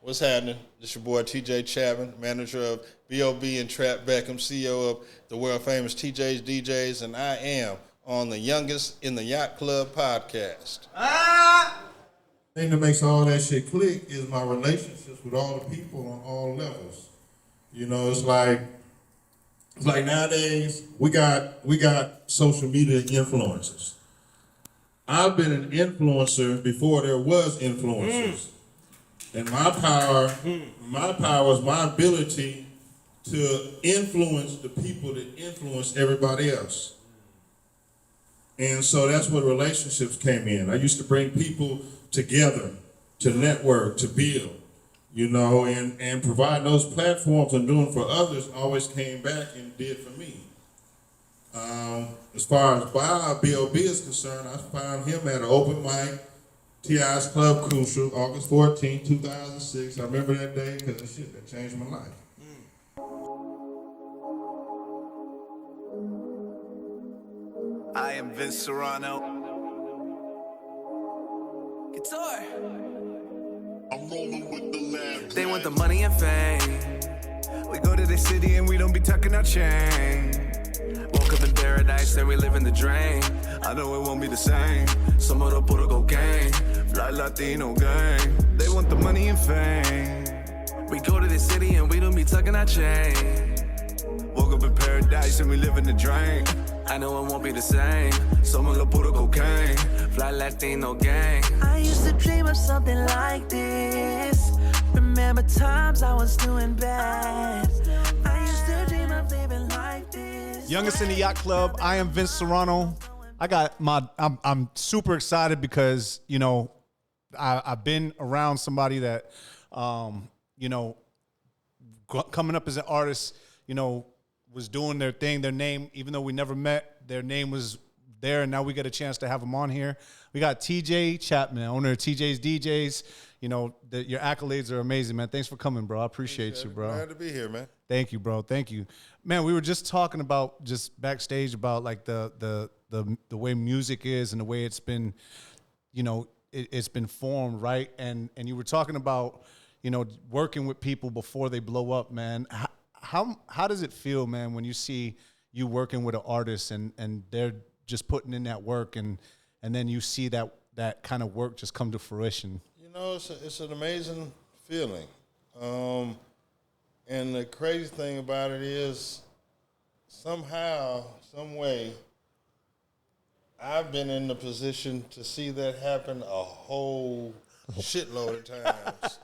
What's happening? This your boy TJ Chapman, manager of B.O.B. and Trap Beckham, CEO of the world famous TJ's DJs, and I am on the Youngest in the Yacht Club podcast. The thing that makes all that shit click is my relationships with all the people on all levels. You know, it's like nowadays we got social media influencers. I've been an influencer before there was influencers. And my power is my ability to influence the people that influence everybody else. And so that's where relationships came in. I used to bring people together to network, to build, you know, and provide those platforms and doing for others always came back and did for me. As far as Bob, B.O.B. is concerned, I found him at an open mic, T.I.'s Club Crucial, August 14, 2006. I remember that day because that changed my life. I am Vince Serrano. Guitar. I'm rolling with the lab. They want the money and fame. We go to the city and we don't be tucking our chain. Woke up in paradise, then we live in the drain. I know it won't be the same. Some of the puro cocaine, fly Latino gang. They want the money and fame. We go to the city and we don't be tucking our chain. Woke up in paradise and we live in the drain. I know it won't be the same. Some of the puro cocaine, fly Latino gang. I used to dream of something like this. Remember times I was doing bad. I used to dream of living like this. Youngest in the Yacht Club. I am Vince Serrano. I'm super excited because, you know, I've been around somebody that, you know, coming up as an artist, you know, was doing their thing, their name, even though we never met, their name was there, and now we get a chance to have them on here. We got TJ Chapman, owner of TJ's DJs. You know, your accolades are amazing, man. Thanks for coming, bro. I appreciate you, bro. Glad to be here, man. Thank you, bro. Thank you. Man, we were just talking about just backstage about like the way music is and the way it's been, you know, it's been formed, right? And you were talking about, you know, working with people before they blow up, man. How does it feel, man, when you see you working with an artist and they're just putting in that work and then you see that kind of work just come to fruition? You know, it's an amazing feeling. And the crazy thing about it is somehow, some way, I've been in the position to see that happen a whole shitload of times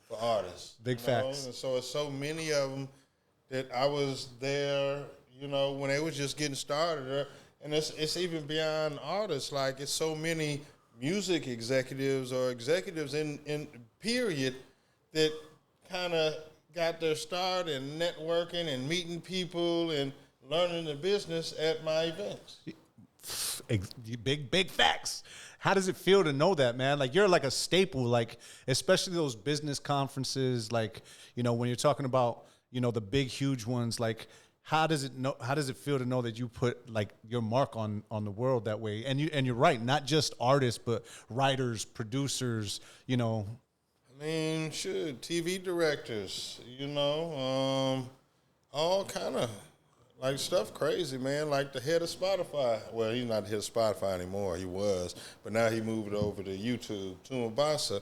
for artists. Big facts. And so it's so many of them that I was there, you know, when they was just getting started. And it's even beyond artists. Like, it's so many music executives or executives in period that kind of got their start in networking and meeting people and learning the business at my events. Big facts. How does it feel to know that, man? Like, you're like a staple, like, especially those business conferences, like, you know, when you're talking about, you know, the big, huge ones, like, how does it feel to know that you put like your mark on the world that way? And you're right, not just artists, but writers, producers, you know. I mean, TV directors, you know, all kind of like stuff crazy, man. Like the head of Spotify. Well, he's not the head of Spotify anymore. He was, but now he moved over to YouTube. Tumabasa,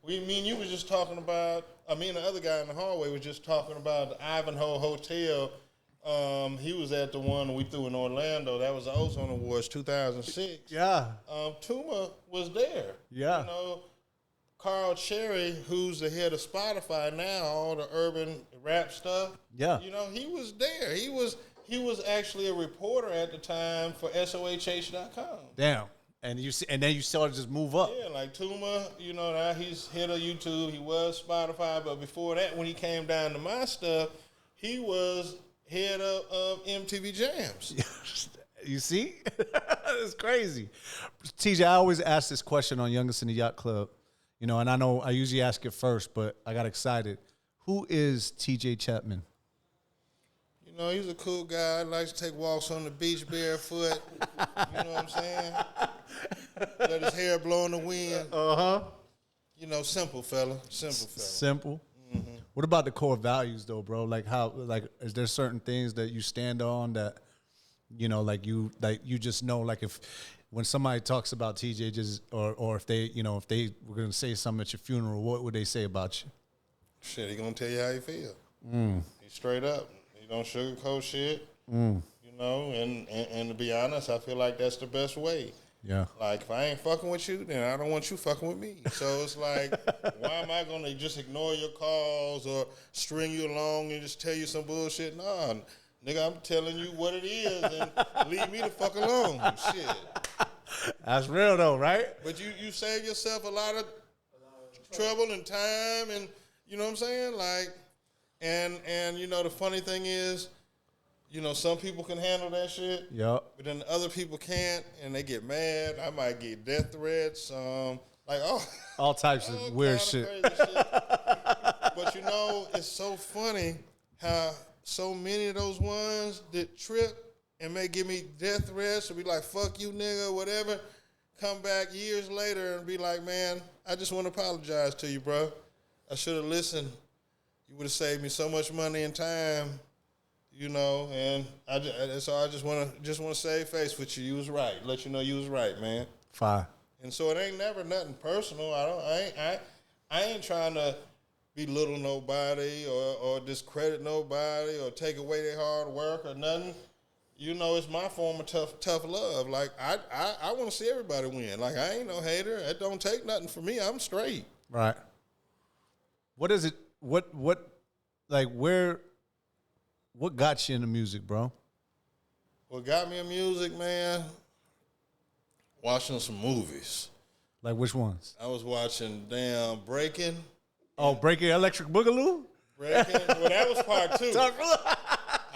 me and you was just talking about. Me and the other guy in the hallway was just talking about the Ivanhoe Hotel. He was at the one we threw in Orlando. That was the Ozone Awards 2006. Yeah. Tuma was there. Yeah. You know, Carl Cherry, who's the head of Spotify now, all the urban rap stuff. Yeah. You know, he was there. He was actually a reporter at the time for SOHH.com. Damn. And then you saw it just move up. Yeah, like Tuma, you know, now he's head of YouTube. He was Spotify, but before that, when he came down to my stuff, he was head of MTV Jams. You see? It's crazy. TJ, I always ask this question on Youngest in the Yacht Club, you know, and I know I usually ask it first, but I got excited. Who is TJ Chapman? You know, he's a cool guy. Likes to take walks on the beach barefoot. You know what I'm saying? Let his hair blow in the wind. Uh-huh. You know, simple fella. Simple fella. Simple. What about the core values though, bro? Like is there certain things that you stand on that, you know, like you just know, like if when somebody talks about TJ, just or if they, you know, if they were gonna say something at your funeral, what would they say about you? Shit, he gonna tell you how he feel. He's straight up. He don't sugarcoat shit. You know, and to be honest, I feel like that's the best way. Yeah. Like, if I ain't fucking with you, then I don't want you fucking with me. So it's like, why am I going to just ignore your calls or string you along and just tell you some bullshit? Nah, nigga, I'm telling you what it is and leave me the fuck alone. Shit. That's real though, right? But you save yourself a lot of trouble and time and, you know what I'm saying? Like, and you know, the funny thing is, you know, some people can handle that shit. Yep. But then other people can't, and they get mad. I might get death threats. All types of weird shit. Crazy shit. But you know, it's so funny how so many of those ones that trip and may give me death threats or be like, fuck you, nigga, whatever, come back years later and be like, man, I just want to apologize to you, bro. I should have listened. You would have saved me so much money and time. You know, and so I just want to save face with you. You was right. Let you know you was right, man. Fine. And so it ain't never nothing personal. I ain't trying to belittle nobody or discredit nobody or take away their hard work or nothing. You know, it's my form of tough love. Like I want to see everybody win. Like I ain't no hater. It don't take nothing from me. I'm straight. Right. What is it? What like where? What got you into music, bro? What got me in music, man? Watching some movies. Like which ones? I was watching Breaking. Oh, Breaking Electric Boogaloo? Breaking. Well, that was part 2.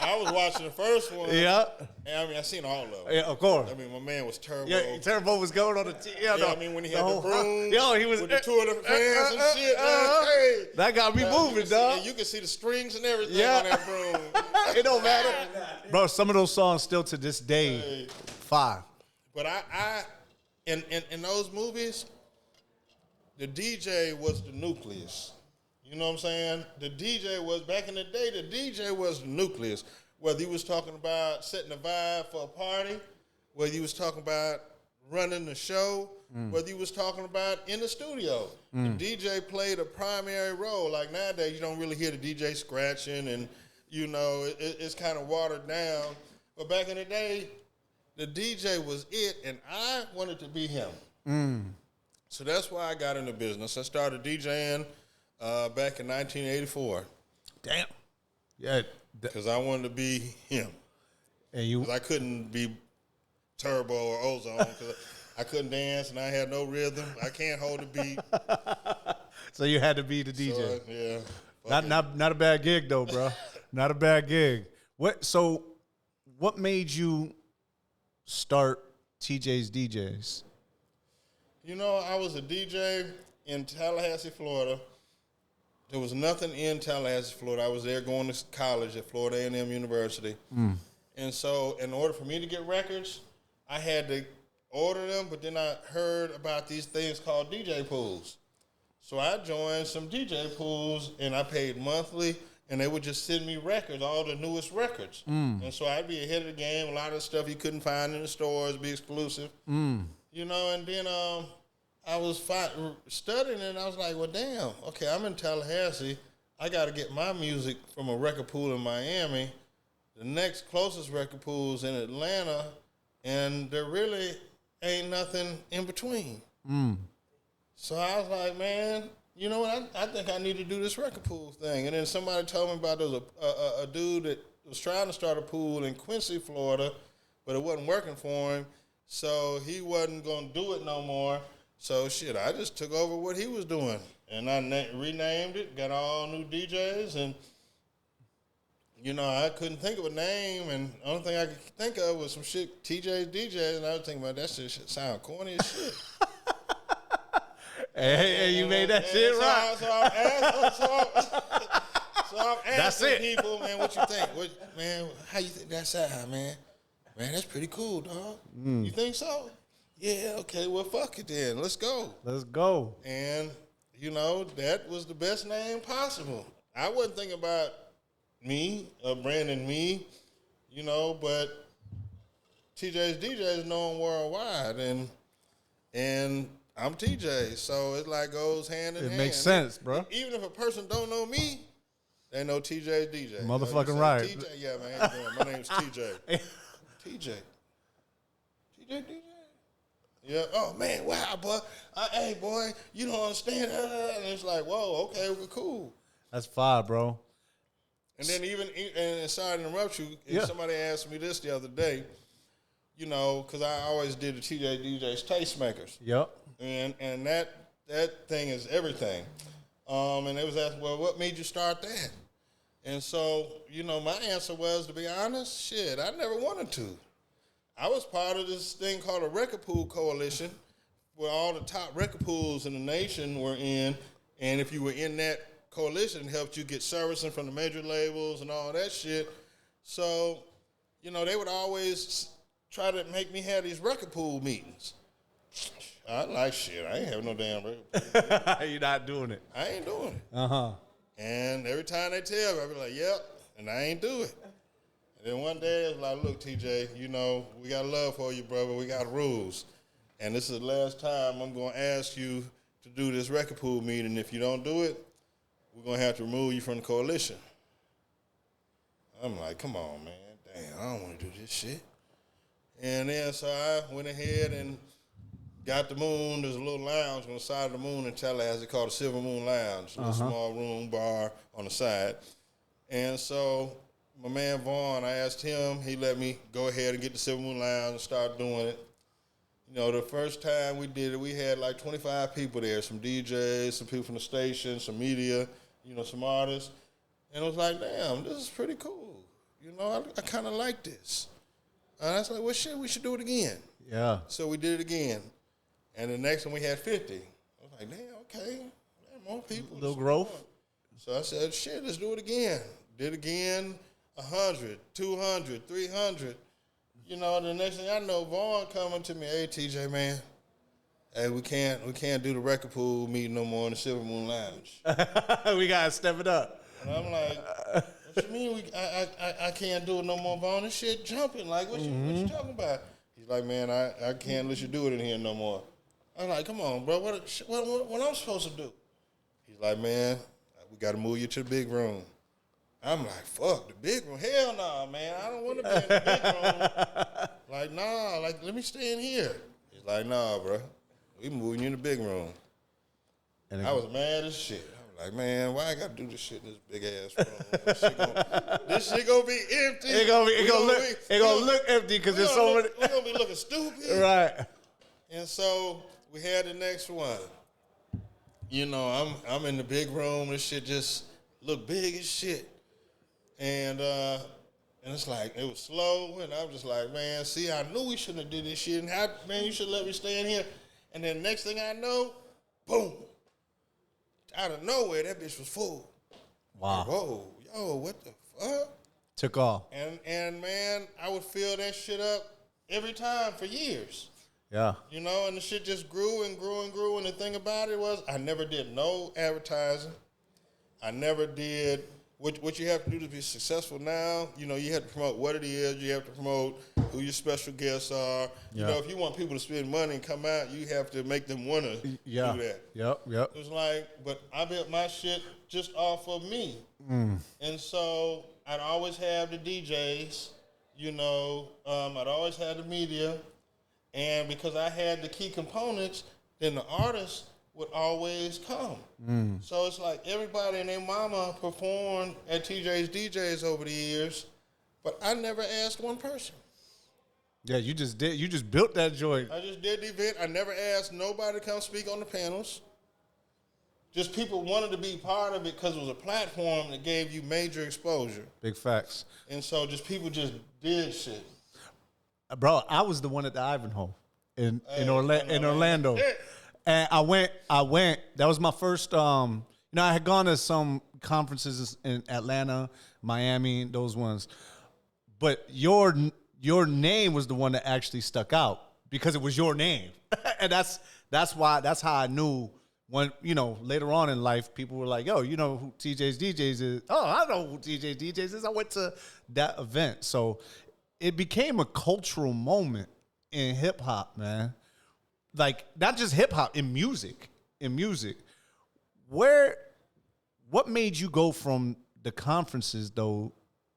I was watching the first one. Yeah. And I mean, I seen all of them. Yeah, of course. I mean, my man was Turbo. Yeah, Turbo was going on the I mean, when he had the broom. Yo, he was with the two of the fans and shit. Hey. That got me moving, dog. You can see the strings and everything Yeah. on that broom. It don't matter. Bro, some of those songs still to this day, fire. But I in those movies, the DJ was the nucleus. You know what I'm saying? The DJ was, back in the day, the DJ was the nucleus. Whether he was talking about setting a vibe for a party, whether he was talking about running the show, whether he was talking about in the studio. The DJ played a primary role. Like nowadays, you don't really hear the DJ scratching and, you know, it's kind of watered down. But back in the day, the DJ was it, and I wanted to be him. So that's why I got into business. I started DJing back in 1984. Damn. Yeah. Because I wanted to be him. And you? Because I couldn't be Turbo or Ozone because I couldn't dance and I had no rhythm. I can't hold a beat. So you had to be the DJ. So, yeah. Not a bad gig though, bro. Not a bad gig. What made you start TJ's DJs? You know, I was a DJ in Tallahassee, Florida. There was nothing in Tallahassee, Florida. I was there going to college at Florida A&M University. And so in order for me to get records, I had to order them, but then I heard about these things called DJ pools. So I joined some DJ pools, and I paid monthly, and they would just send me records, all the newest records. And so I'd be ahead of the game. A lot of the stuff you couldn't find in the stores, be exclusive. You know, and then I was studying, and I was like, well, damn, okay, I'm in Tallahassee. I got to get my music from a record pool in Miami. The next closest record pool is in Atlanta, and there really ain't nothing in between. So I was like, man, you know what? I think I need to do this record pool thing. And then somebody told me about there was a dude that was trying to start a pool in Quincy, Florida, but it wasn't working for him. So he wasn't going to do it no more. So shit, I just took over what he was doing. And I renamed it, got all new DJs, and you know, I couldn't think of a name, and the only thing I could think of was some shit, TJ's DJs, and I was thinking about that shit sound corny as shit. Hey, you made that shit right. So I'm asking people, man, what you think? Man, how you think that sound, man? Man, that's pretty cool, dog. You think so? Yeah, okay, well, fuck it then. Let's go. Let's go. And, you know, that was the best name possible. I wasn't thinking about me or branding me, you know, but TJ's DJ is known worldwide, and I'm TJ, so it like goes hand in hand. It makes sense, bro. Even if a person don't know me, they know TJ's DJ. Motherfucking you know, right. TJ, yeah, man. How you doing? My name's TJ. TJ. TJ DJ? Yeah. Oh, man, wow, boy. Hey, boy, you don't understand. And it's like, whoa, okay, we're cool. That's fire, bro. And then and sorry to interrupt you, Yeah. somebody asked me this the other day, you know, because I always did the TJ DJ's Tastemakers. Yep. And that thing is everything. And they was asking, well, what made you start that? And so, you know, my answer was, to be honest, shit, I never wanted to. I was part of this thing called a record pool coalition, where all the top record pools in the nation were in, and if you were in that coalition, it helped you get servicing from the major labels and all that shit. So, you know, they would always try to make me have these record pool meetings. I like shit. I ain't having no damn record pool. You're not doing it. I ain't doing it. Uh-huh. And every time they tell me, I be like, yep, and I ain't do it. And then one day, it's like, look, TJ, you know, we got love for you, brother. We got rules. And this is the last time I'm going to ask you to do this record pool meeting. If you don't do it, we're going to have to remove you from the coalition. I'm like, come on, man. Damn, I don't want to do this shit. And then so I went ahead and got the Moon. There's a little lounge on the side of the Moon in Tallahassee called the Silver Moon Lounge. A little small room, bar on the side. And so my man Vaughn, I asked him, he let me go ahead and get the Silver Moon Lounge and start doing it. You know, the first time we did it, we had like 25 people there, some DJs, some people from the station, some media, you know, some artists. And it was like, damn, this is pretty cool. You know, I kind of like this. And I was like, well, shit, we should do it again. Yeah. So we did it again. And the next one we had 50. I was like, damn, okay. Damn, more people. Little growth. So I said, shit, let's do it again. Did it again, 100, 200, 300. You know, the next thing I know, Vaughn coming to me, hey, TJ, man, hey, we can't do the record pool meeting no more in the Silver Moon Lounge. We got to step it up. And I'm like, what you mean I can't do it no more, Vaughn? This shit jumping. Like, what you talking about? He's like, man, I can't let you do it in here no more. I'm like, come on, bro, what I'm supposed to do? He's like, man, we got to move you to the big room. I'm like, fuck, the big room? Hell no, man. I don't want to be in the big room. Like, nah, like, let me stay in here. He's like, nah, bro. We moving you in the big room. And I was mad as shit. I was like, man, why I got to do this shit in this big ass room? This shit gonna be empty. It gonna look empty because there's so many. We're gonna be looking stupid. Right. And so we had the next one. You know, I'm in the big room. This shit just look big as shit. And it's like, it was slow, and I was just like, man, see, I knew we shouldn't have did this shit, and man, you should let me stay in here. And then next thing I know, boom, out of nowhere, that bitch was full. Wow. Like, whoa, yo, what the fuck? Took off. And man, I would fill that shit up every time for years. Yeah. You know, and the shit just grew and grew and grew, and the thing about it was I never did no advertising. I never did. What you have to do to be successful now, you know, you have to promote what it is. You have to promote who your special guests are. You know, if you want people to spend money and come out, you have to make them want to do that. Yep. It was like, but I built my shit just off of me. And so I'd always have the DJs, you know, I'd always have the media. And because I had the key components, then the artists would always come. So it's like everybody and their mama performed at TJ's DJs over the years, but I never asked one person. Yeah, you just did. You just built that joint. I just did the event. I never asked nobody to come speak on the panels. Just people wanted to be part of it because it was a platform that gave you major exposure. Big facts. And so just people just did shit. Bro, I was the one at the Ivanhoe in Orlando. And I went, that was my first, I had gone to some conferences in Atlanta, Miami, those ones. But your name was the one that actually stuck out because it was your name. And that's how I knew when, later on in life, people were like, yo, you know who TJ's DJs is? Oh, I know who TJ's DJs is. I went to that event. So it became a cultural moment in hip hop, man. Like, not just hip hop, in music. What made you go from the conferences, though,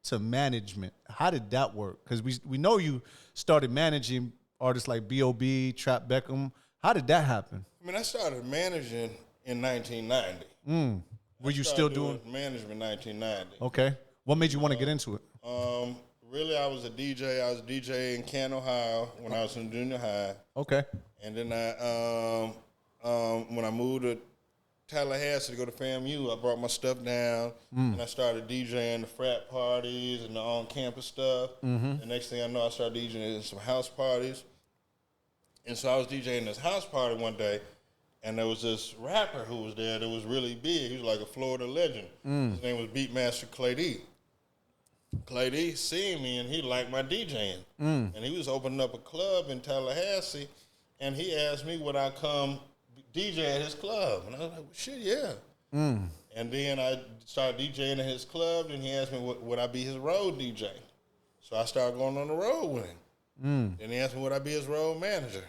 to management? How did that work? Because we know you started managing artists like B.O.B., Trap Beckham. How did that happen? I mean, I started managing in 1990. Were you still doing management in 1990? Okay. What made you want to get into it? Really, I was a DJ. I was a DJ in Canton, Ohio when I was in junior high. Okay. And then when I moved to Tallahassee to go to FAMU, I brought my stuff down and I started DJing the frat parties and the on-campus stuff. The next thing I know, I started DJing in some house parties. And so I was DJing this house party one day, and there was this rapper who was there that was really big. He was like a Florida legend. His name was Beatmaster Clay D. Clay D seen me, and he liked my DJing. And he was opening up a club in Tallahassee, and he asked me would I come DJ at his club. And I was like, well, shit, yeah. And then I started DJing at his club, and he asked me would I be his road DJ. So I started going on the road with him. Then he asked me would I be his road manager.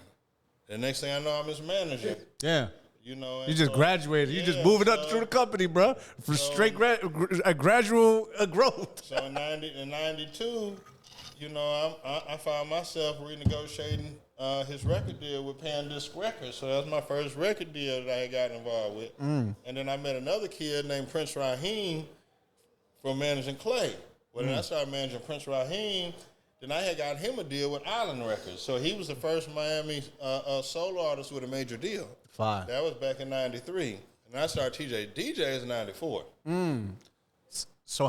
The next thing I know, I'm his manager. Yeah. You know, You just graduated. You just moving up through the company, bro. For straight gradual growth. So in 92, you know, I found myself renegotiating his record deal with Pandisc Records. So that was my first record deal that I had got involved with. And then I met another kid named Prince Raheem from managing Clay. Well, then I started managing Prince Raheem. Then I had got him a deal with Island Records. So he was the first Miami solo artist with a major deal. Fine. That was back in 93. And I started DJs in 94. So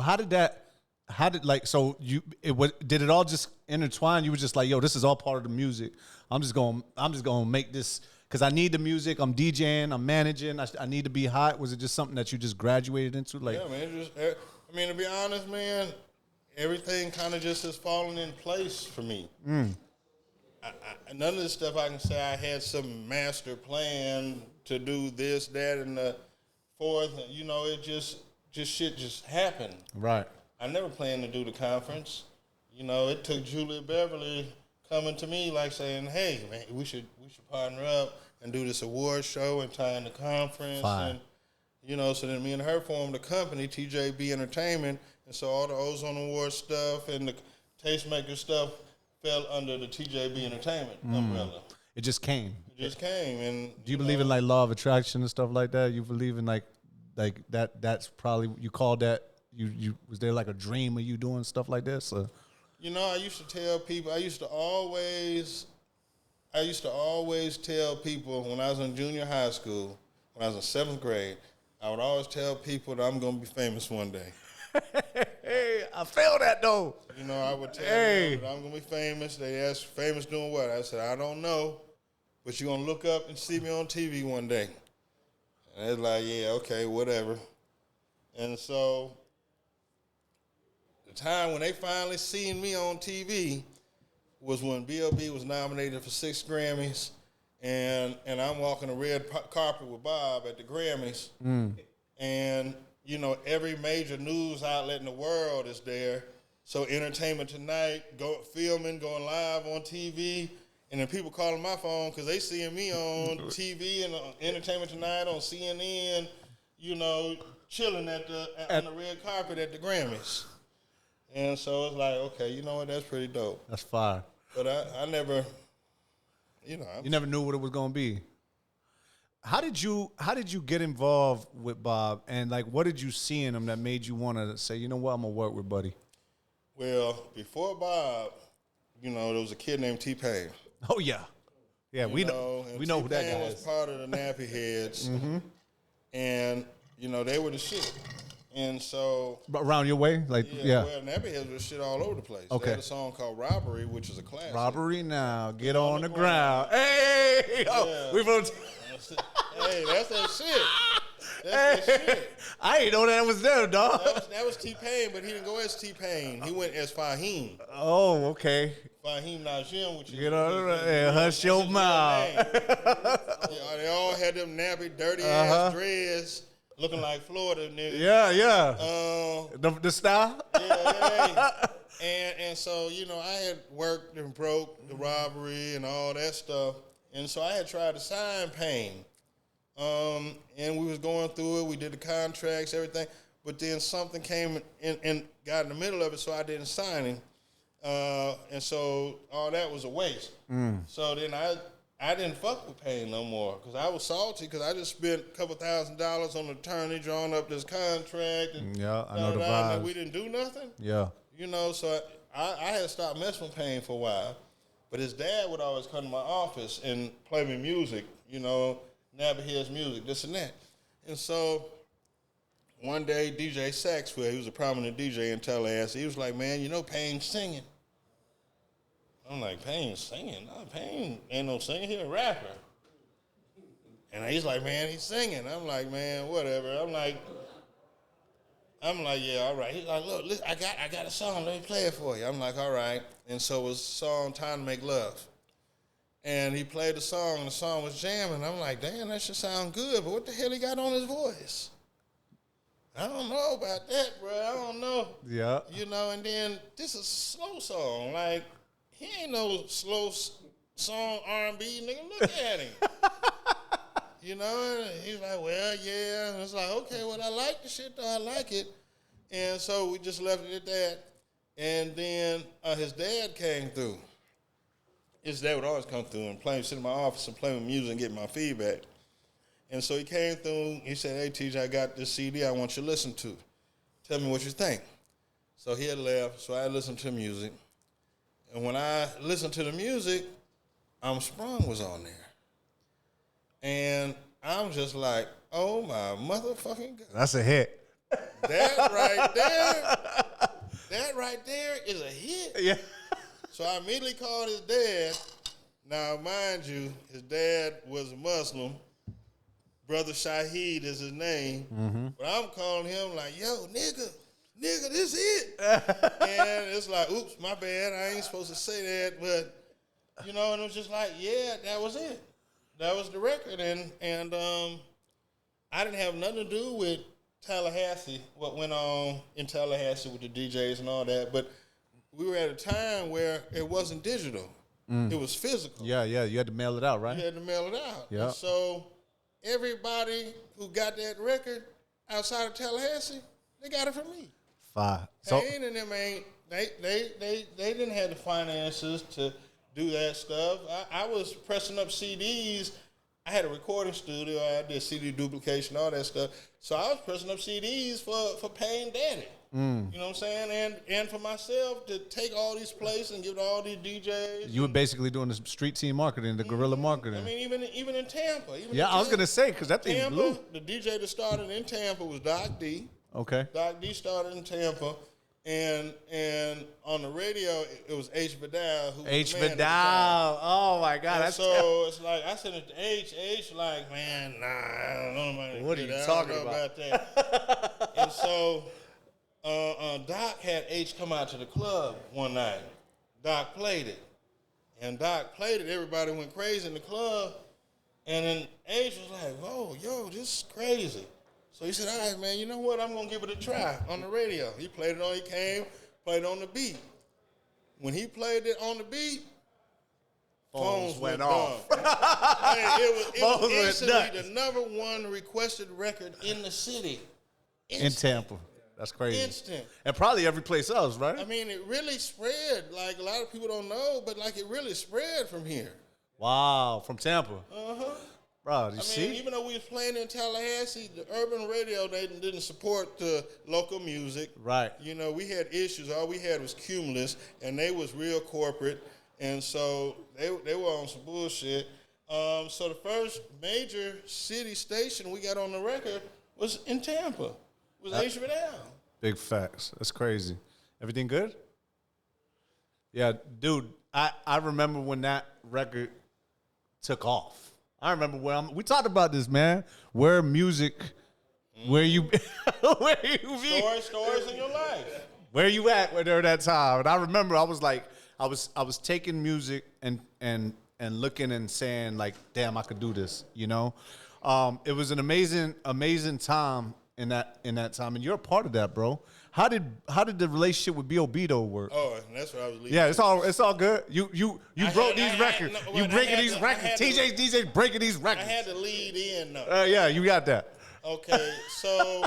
did it all just intertwine? You were just like, yo, this is all part of the music. I'm just gonna make this because I need the music. I'm DJing, I'm managing. I need to be hot. Was it just something that you just graduated into? Like, yeah, man. To be honest, man, everything kind of just has fallen in place for me. None of this stuff I can say I had some master plan to do this, that, and the fourth. You know, it just shit just happened. right. I never planned to do the conference. You know, it took Julia Beverly coming to me like saying, "Hey, man, we should partner up and do this award show and tie in the conference." Fine. And you know, so then me and her formed a company, TJB Entertainment, and so all the Ozone Award stuff and the Tastemaker stuff fell under the TJB Entertainment umbrella. It just came. It just came. And Do you believe in like law of attraction and stuff like that? You believe in like that? That's probably you called that. You was there like a dream of you doing stuff like this? Or? You know, I used to tell people. I used to always tell people when I was in junior high school, when I was in 7th grade, I would always tell people that I'm going to be famous one day. Hey, I feel that though. You know, I would tell them that I'm going to be famous. They asked, famous doing what? I said, I don't know, but you're going to look up and see me on TV one day. And they're like, yeah, okay, whatever. And so the time when they finally seen me on TV was when B.O.B. was nominated for 6 Grammys, and I'm walking the red carpet with Bob at the Grammys, and you know every major news outlet in the world is there. So Entertainment Tonight, filming, going live on TV, and then people calling my phone because they seeing me on TV and Entertainment Tonight on CNN, you know, chilling on the red carpet at the Grammys. And so it's like, okay, you know what? That's pretty dope. That's fire. But I never, you know. You never knew what it was gonna be. How did you get involved with Bob, and like what did you see in him that made you want to say, you know what, I'm gonna work with Buddy? Well, before Bob, you know, there was a kid named T-Pain. Oh yeah, we know who that guy T-Pain was is. part of the Nappy Heads, and you know they were the shit. And so Around your way, like yeah. Well, Nappy Heads was shit all over the place. Okay. They had a song called "Robbery," which is a classic. Robbery now, get on the ground. Hey, Yeah. we both. Hey, that's that shit. That's that shit. I didn't know that was there, dog. That was T-Pain, but he didn't go as T-Pain. He went as Fahim. Oh, okay. Fahim Najim, which is Hush your mouth. Yeah, they all had them nappy, dirty ass dreads, looking like Florida niggas. Yeah. The style. Yeah. And so, I had worked and broke the robbery and all that stuff. And so I had tried to sign Payne. And we was going through it. We did the contracts, everything. But then something came and got in the middle of it, so I didn't sign him. And so all that was a waste. So then I didn't fuck with Payne no more because I was salty because I just spent a couple $1,000s on an attorney drawing up this contract. And I know the vibes. and we didn't do nothing. Yeah. So I had stopped messing with Payne for a while. But his dad would always come to my office and play me music, never hears music, this and that. And so one day, DJ Saxwell, he was a prominent DJ in Tallahassee, he was like, man, Payne's singing. I'm like, Payne's singing? No, Payne ain't no singer, he a rapper. And he's like, man, he's singing. I'm like, man, whatever. I'm like, yeah, all right. He's like, look, listen, I got a song. Let me play it for you. I'm like, all right. And so it was a song, Time to Make Love. And he played the song, and the song was jamming. I'm like, damn, that should sound good, but what the hell he got on his voice? I don't know about that, bro. I don't know. Yeah. And then this is a slow song. Like, he ain't no slow song R&B, nigga. Look at him. And he's like, well, yeah. And it's like, okay, well, I like the shit, though. I like it. And so we just left it at that. And then his dad came through. His dad would always come through and sit in my office and play with music and get my feedback. And so he came through. He said, hey, TJ, I got this CD I want you to listen to. Tell me what you think. So he had left, so I listened to music. And when I listened to the music, I'm Sprung was on there. And I'm just like, oh, my motherfucking God. That's a hit. That right there is a hit. Yeah. So I immediately called his dad. Now, mind you, his dad was a Muslim. Brother Shaheed is his name. Mm-hmm. But I'm calling him like, yo, nigga, this it. And it's like, oops, my bad. I ain't supposed to say that. But, and it was just like, yeah, that was it. That was the record. And I didn't have nothing to do with Tallahassee, what went on in Tallahassee with the DJs and all that. But we were at a time where it wasn't digital. It was physical. Yeah. You had to mail it out, right? You had to mail it out. Yeah. And so everybody who got that record outside of Tallahassee, they got it from me. Fine. So Payne and them they didn't have the finances to do that stuff. I was pressing up CDs. I had a recording studio. I did CD duplication, all that stuff. So I was pressing up CDs for Payne Daddy. You know what I'm saying? And for myself to take all these places and give to all these DJs. you were basically doing the street team marketing, the guerrilla marketing. I mean, even in Tampa. I was going to say, because that thing Tampa, blew. the DJ that started in Tampa was Doc D. Okay. Doc D started in Tampa. And on the radio, it was H. Vidal. Who was H. the man at the Vidal. time. Oh, my God. And That's so it's like, I sent it to H. H like, man, nah, I don't know about that. What are you I don't talking know about? that. And so Doc had H come out to the club one night. Doc played it. And Doc played it. Everybody went crazy in the club. And then H was like, whoa, yo, this is crazy. So he said, all right, man, you know what? I'm going to give it a try on the radio. He played it on, he played it on the beat. When he played it on the beat, phones went off. It was instantly the number one requested record in the city. In Tampa. That's crazy. Instant. And probably every place else, right? I mean, it really spread. Like, a lot of people don't know, but, like, it really spread from here. Wow. From Tampa. Uh-huh. Bro, you I see? mean, even though we was playing in Tallahassee, the urban radio, they didn't support the local music. Right. We had issues. All we had was Cumulus, and they was real corporate, and so they were on some bullshit. So the first major city station we got on the record was in Tampa. It was H. Vidal. Big facts. That's crazy. Everything good? Yeah, dude, I remember when that record took off. I remember we talked about this, man, where music Where you where you be? Stories in your life. Where you at during that time? And I remember I was like, I was taking music and looking and saying like, damn, I could do this, you know? It was an amazing time in that time, and you're a part of that, bro. How did the relationship with B.O.B. though work? Oh, and that's what I was leaving. Yeah, it's all good. You broke these records. You breaking these records. DJ's breaking these I records. had to lead in though. Yeah, you got that. Okay, so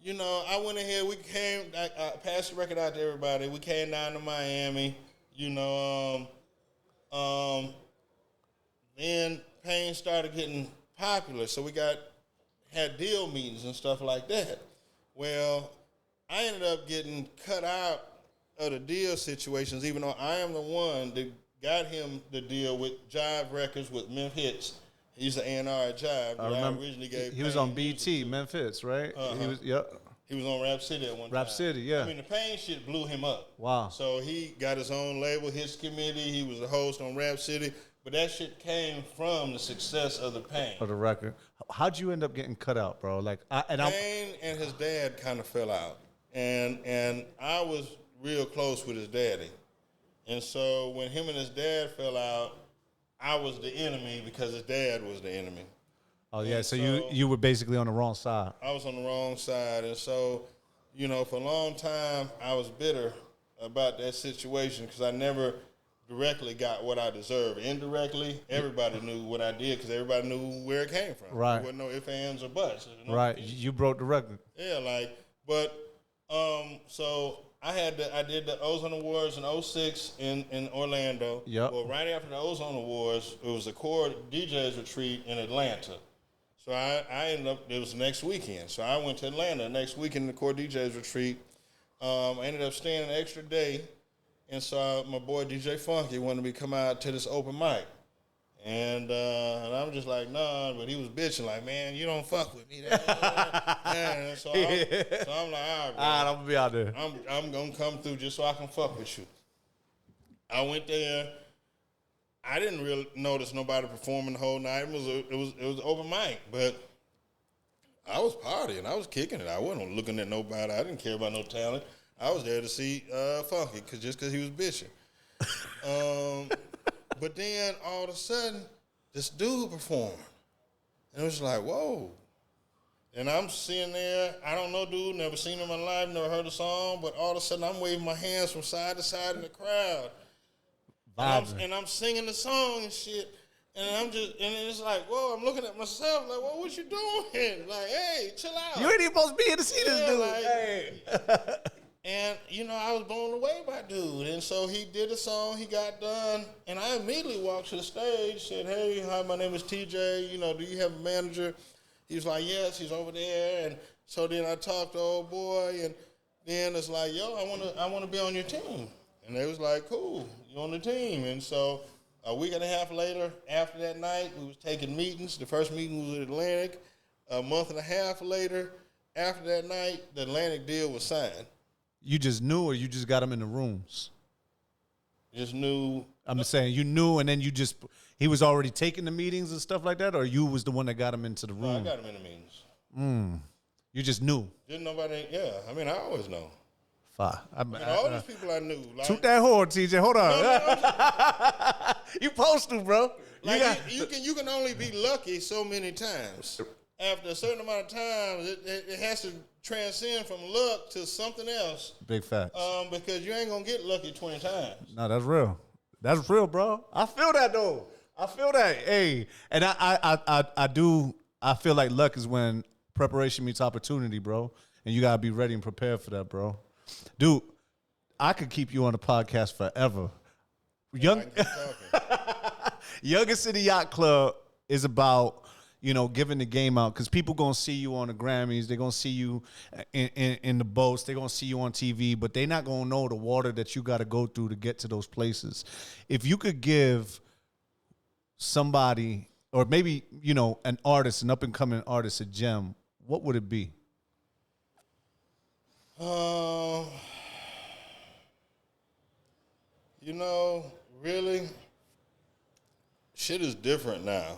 you know, I went ahead. We came. I passed the record out to everybody. We came down to Miami. You know, then Pain started getting popular, so we had deal meetings and stuff like that. Well, I ended up getting cut out of the deal situations, even though I am the one that got him the deal with Jive Records with Memphis Hits. He's the A&R at Jive. I remember. Originally gave He was on BT, Memphis, right? He was, He was on Rap City at one time. Rap City, yeah. I mean, the Pain shit blew him up. Wow. So he got his own label, his committee. He was a host on Rap City. But that shit came from the success of the Pain. For the record. How'd you end up getting cut out, bro? Pain and his dad kind of fell out. And I was real close with his daddy. And so when him and his dad fell out, I was the enemy because his dad was the enemy. Oh, yeah, so you were basically on the wrong side. I was on the wrong side. And so, you know, for a long time, I was bitter about that situation because I never directly got what I deserved. Indirectly, everybody knew what I did because everybody knew where it came from. Right. There wasn't no ifs, ands, or buts. Right. You broke the record. Yeah, so I did the Ozone Awards in 06 in Orlando. Yep. Well, right after the Ozone Awards, it was a core DJs retreat in Atlanta. So I ended up, it was next weekend. So I went to Atlanta next weekend, the core DJs retreat. I ended up staying an extra day. And so my boy DJ Funky wanted me to come out to this open mic. And I'm just like, nah, but he was bitching like, man, you don't fuck with me. And so I'm like, all right, bro. I'm going to be out there. I'm going to come through just so I can fuck with you. I went there. I didn't really notice nobody performing the whole night. It was open mic, but I was partying. I was kicking it. I wasn't looking at nobody. I didn't care about no talent. I was there to see Funky just because he was bitching. But then all of a sudden, this dude performed. And it was like, whoa. And I'm sitting there, I don't know dude, never seen him in my life, never heard a song, but all of a sudden I'm waving my hands from side to side in the crowd. And I'm singing the song and shit. And it's like, whoa, I'm looking at myself like, well, what you doing? Like, hey, chill out. You ain't even supposed to be here to see this dude. Like, hey. And, you know, I was blown away by dude. And so he did a song, he got done, and I immediately walked to the stage, said, hey, hi, my name is TJ. You know, do you have a manager? He was like, yes, he's over there. And so then I talked to old boy, and then it's like, yo, I wanna be on your team. And they was like, cool, you on the team. And so a week and a half later, after that night, we was taking meetings. The first meeting was at Atlantic. A month and a half later, after that night, the Atlantic deal was signed. You just knew, or you just got him in the rooms? Just knew. I'm just saying, you knew, and then he was already taking the meetings and stuff like that, or you was the one that got him into the room? No, I got him in the meetings. You just knew? Didn't nobody, yeah. I mean, I always know. Fine. All these people I knew. Like, toot that horn, TJ. Hold on. No, you supposed to, bro. Like you can only be lucky so many times. After a certain amount of times, it has to transcend from luck to something else. Big facts. Because you ain't gonna get lucky 20 times. No, that's real. That's real, bro. I feel that though. I feel that. Hey, and I feel like luck is when preparation meets opportunity, bro. And you gotta be ready and prepared for that, bro. Dude, I could keep you on the podcast forever. Younger City Yacht Club is about, giving the game out, because people going to see you on the Grammys. They're going to see you in the boats. They're going to see you on TV, but they're not going to know the water that you got to go through to get to those places. If you could give somebody, or maybe, an artist, an up-and-coming artist, a gem, what would it be? Really, shit is different now.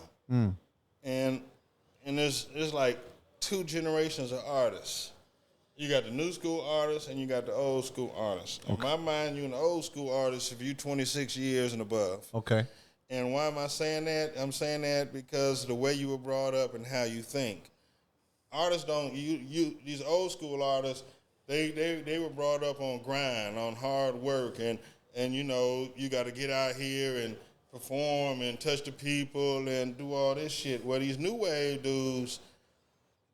And it's like two generations of artists. You got the new school artists and you got the old school artists. In my mind, you're an old school artist if you're 26 years and above. Okay. And why am I saying that? I'm saying that because of the way you were brought up and how you think. Artists don't, these old school artists, they were brought up on grind, on hard work, and you know, you got to get out here and perform and touch the people and do all this shit. Well, these new wave dudes,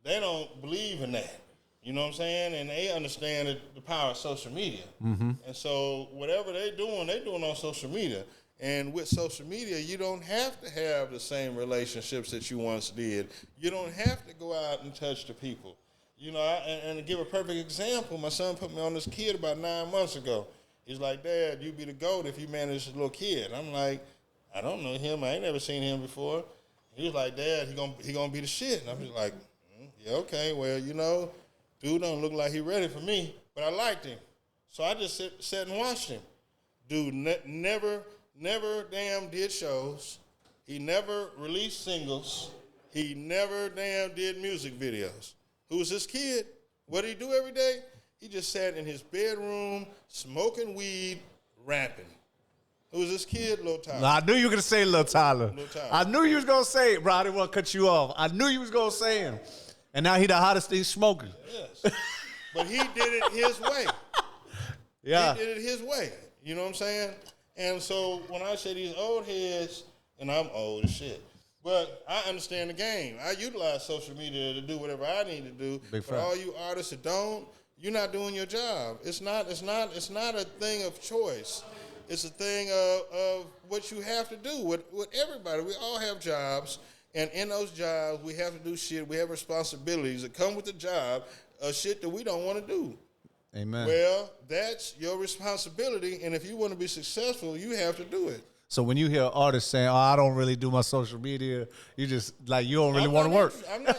they don't believe in that. You know what I'm saying? And they understand the power of social media. Mm-hmm. And so whatever they're doing on social media. And with social media, you don't have to have the same relationships that you once did. You don't have to go out and touch the people. You know, and to give a perfect example, my son put me on this kid about 9 months ago. He's like, Dad, you'd be the GOAT if you managed a little kid. I'm like, I don't know him. I ain't never seen him before. He was like, Dad, he gonna be the shit. And I'm just like, yeah, okay, well, you know, dude don't look like he ready for me, but I liked him. So I just sat and watched him. Dude never damn did shows. He never released singles. He never damn did music videos. Who's this kid? What did he do every day? He just sat in his bedroom, smoking weed, rapping. Who's this kid? Lil Tyler. No, I knew you were going to say Lil Tyler. Lil Tyler. I knew you was going to say it, bro. I didn't want to cut you off. I knew you was going to say him. And now he the hottest thing smoking. Yes. But he did it his way. Yeah. He did it his way. You know what I'm saying? And so when I say these old heads, and I'm old as shit, but I understand the game. I utilize social media to do whatever I need to do. Big but all you artists that don't, you're not doing your job. It's not a thing of choice. It's a thing of what you have to do with everybody. We all have jobs, and in those jobs, we have to do shit. We have responsibilities that come with the job, shit that we don't want to do. Amen. Well, that's your responsibility, and if you want to be successful, you have to do it. So when you hear artists saying, "Oh, I don't really do my social media," you just like you don't really want to work. I'm not.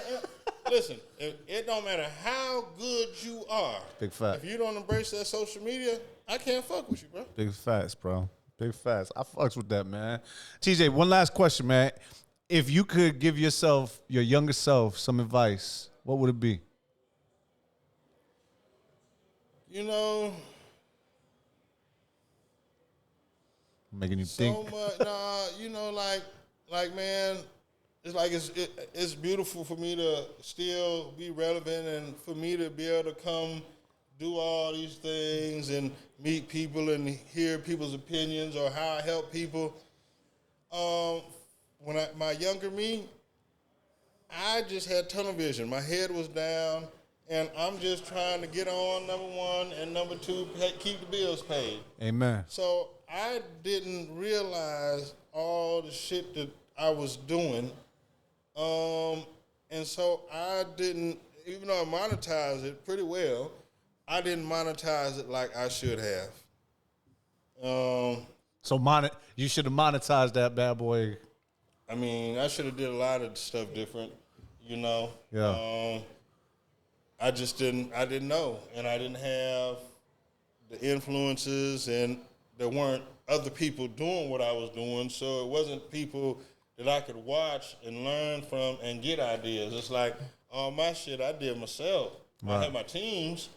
Listen, it don't matter how good you are. Big fact. If you don't embrace that social media, I can't fuck with you, bro. Big facts, bro. Big facts. I fucks with that, man. TJ, one last question, man. If you could give yourself, your younger self, some advice, what would it be? You know, Making you so think. much. Nah, you know, like man, it's like it's beautiful for me to still be relevant and for me to be able to come do all these things and meet people and hear people's opinions or how I help people. When my younger me, I just had tunnel vision. My head was down, and I'm just trying to get on, number one, and number two, keep the bills paid. Amen. So I didn't realize all the shit that I was doing. And so I didn't, even though I monetized it pretty well, I didn't monetize it like I should have. So you should have monetized that bad boy. I mean, I should have did a lot of stuff different, you know. Yeah. I didn't know, and I didn't have the influences, and there weren't other people doing what I was doing, so it wasn't people that I could watch and learn from and get ideas. It's like all my shit I did myself. Right. I had my teams,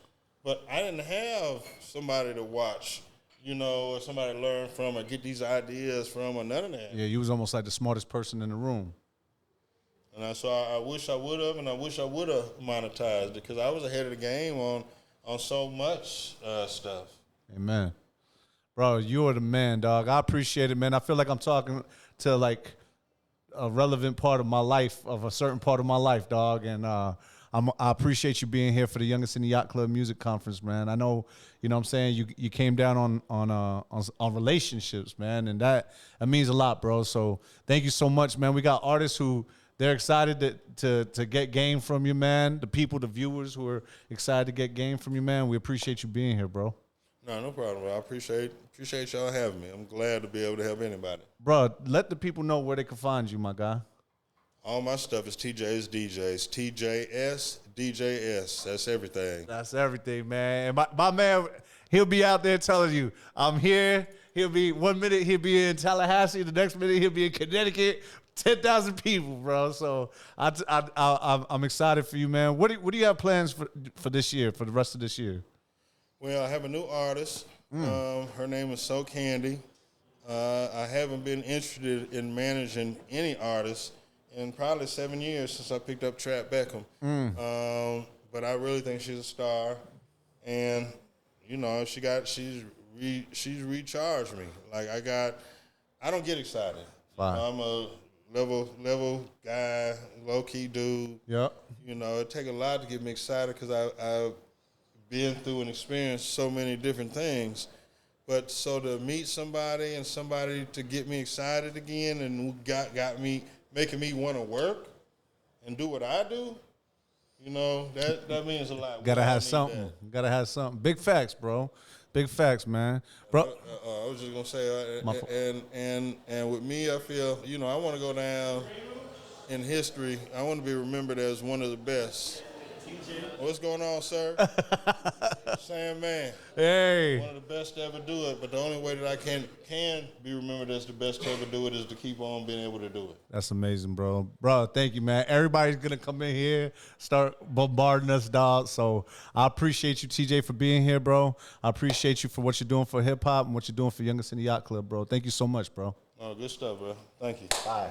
but I didn't have somebody to watch, you know, or somebody to learn from or get these ideas from or none of that. Yeah, you was almost like the smartest person in the room. And so I wish I would have, and I wish I would have monetized it because I was ahead of the game on so much stuff. Amen. Bro, you are the man, dog. I appreciate it, man. I feel like I'm talking to like a relevant part of my life, of a certain part of my life, dog. And I appreciate you being here for the Youngest in the Yacht Club Music Conference, man. I know, you know what I'm saying, you came down on relationships, man, and that means a lot, bro. So thank you so much, man. We got artists who they're excited to get game from you, man. The people, the viewers who are excited to get game from you, man. We appreciate you being here, bro. No problem, bro. I appreciate y'all having me. I'm glad to be able to help anybody. Bro, let the people know where they can find you, my guy. All my stuff is TJ's DJs. TJS, DJS. That's everything. That's everything, man. And my man, he'll be out there telling you, I'm here. He'll be 1 minute he'll be in Tallahassee, the next minute he'll be in Connecticut. 10,000 people, bro. So I'm excited for you, man. What do you have plans for this year, for the rest of this year? Well, I have a new artist. Her name is So Candy. I haven't been interested in managing any artist in probably 7 years since I picked up Trap Beckham. But I really think she's a star, and you know she's recharged me. Like I don't get excited. Wow. I'm a level guy, low key dude. Yep. You know, it take a lot to get me excited because I've been through and experienced so many different things. But so to meet somebody and somebody to get me excited again and got me making me want to work and do what I do, you know, that means a lot. Gotta I have need something. that. Gotta have something. Big facts, bro. Big facts, man. Bro. I was just gonna say, and with me, I feel, you know, I want to go down in history. I want to be remembered as one of the best. What's going on, sir? Sam, man. Hey. One of the best to ever do it, but the only way that I can be remembered as the best to ever do it is to keep on being able to do it. That's amazing, bro. Bro, thank you, man. Everybody's gonna come in here, start bombarding us, dog. So I appreciate you, TJ, for being here, bro. I appreciate you for what you're doing for hip hop and what you're doing for Youngest in the Yacht Club, bro. Thank you so much, bro. Oh, good stuff, bro. Thank you. Bye.